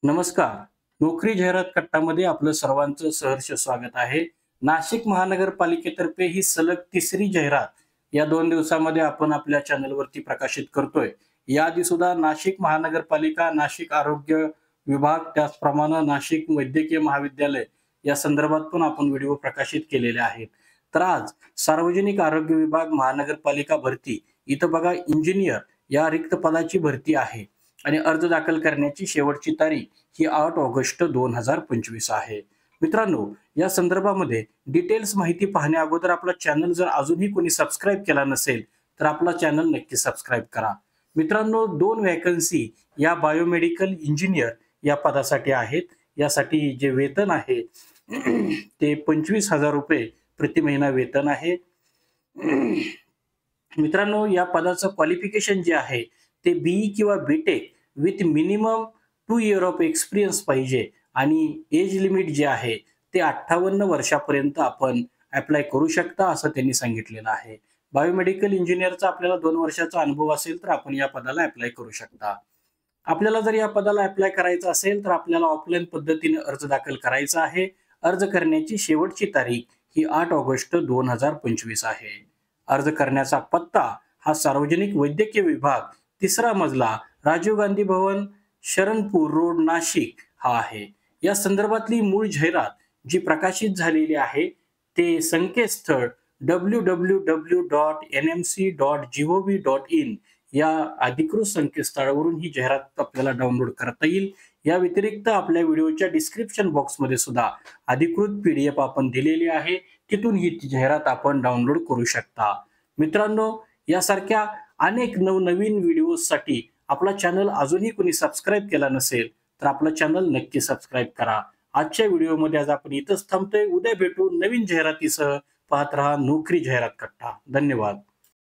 नमस्कार. नोकरी जाहिरात कट्टामध्ये आपलं सर्वांचं सहर्ष स्वागत आहे. नाशिक महानगरपालिकेतर्फे ही सलग तिसरी जाहिरात या 2 दिवसामध्ये आपण आपल्या चॅनलवरती प्रकाशित करतोय. याआधी सुद्धा नाशिक महानगरपालिका, नाशिक आरोग्य विभाग, त्याचप्रमाणे नाशिक वैद्यकीय महाविद्यालय या संदर्भात पण आपण व्हिडिओ प्रकाशित केलेले आहेत. तर आज सार्वजनिक आरोग्य विभाग महानगरपालिका भरती इथं बघा इंजिनियर या रिक्त पदाची भरती आहे आणि अर्ज दाखल करण्याची शेवटची तारीख ही 8 ऑगस्ट 2025 आहे. मित्रांनो, या संदर्भामध्ये डिटेल्स माहिती पाहण्या अगोदर आपला चॅनल जर अजूनही कोणी सबस्क्राईब केला नसेल, तर आपला चॅनल नक्की सबस्क्राईब करा. मित्रांनो, 2 व्हॅकन्सी या बायोमेडिकल इंजिनियर या पदासाठी आहेत. यासाठी जे वेतन आहे ते ₹25,000 प्रति महिना वेतन आहे. मित्रांनो, या पदाचं क्वालिफिकेशन जे आहे ते बीई किंवा BTech with minimum 2 year of experience पाहिजे आणि एज लिमिट जे आहे ते 58 वर्षापर्यंत आपण अप्लाय करू शकता असं त्यांनी सांगितलेलं आहे. बायोमेडिकल इंजिनियरचा आपल्याला 2 वर्षाचा अनुभव असेल तर आपण या पदाला अप्लाय करू शकता. आपल्याला जर या पदाला अप्लाय करायचं असेल तर आपल्याला ऑफलाईन पद्धतीने अर्ज दाखल करायचा आहे. अर्ज करण्याची शेवटची तारीख ही 8 ऑगस्ट 2025 आहे. अर्ज करण्याचा पत्ता हा सार्वजनिक वैद्यकीय विभाग, 3रा मजला, राजीव गांधी भवन, शरणपूर रोड, नाशिक हा आहे. या संदर्भातली मूळ जाहिरात जी प्रकाशित झालेली आहे ते संकेतस्थळ www.nmc.gov.in या अधिकृत संकेतस्थळावरून ही जाहिरात आपल्याला डाउनलोड करता येईल. या व्यतिरिक्त आपल्या व्हिडिओच्या डिस्क्रिप्शन बॉक्समध्ये सुद्धा अधिकृत PDF आपण दिलेली आहे. तिथून ही जाहिरात आपण डाउनलोड करू शकता. मित्रांनो, यासारख्या अनेक नवनवीन व्हिडिओसाठी आपला चॅनल अजूनही कोणी सबस्क्राईब केला नसेल तर आपलं चॅनल नक्की सबस्क्राईब करा. आजच्या व्हिडिओमध्ये आज आपण इथंच थांबतोय. उद्या भेटू नवीन जाहिरातीसह. पाहत रहा नोकरी जाहिरात कट्टा. धन्यवाद.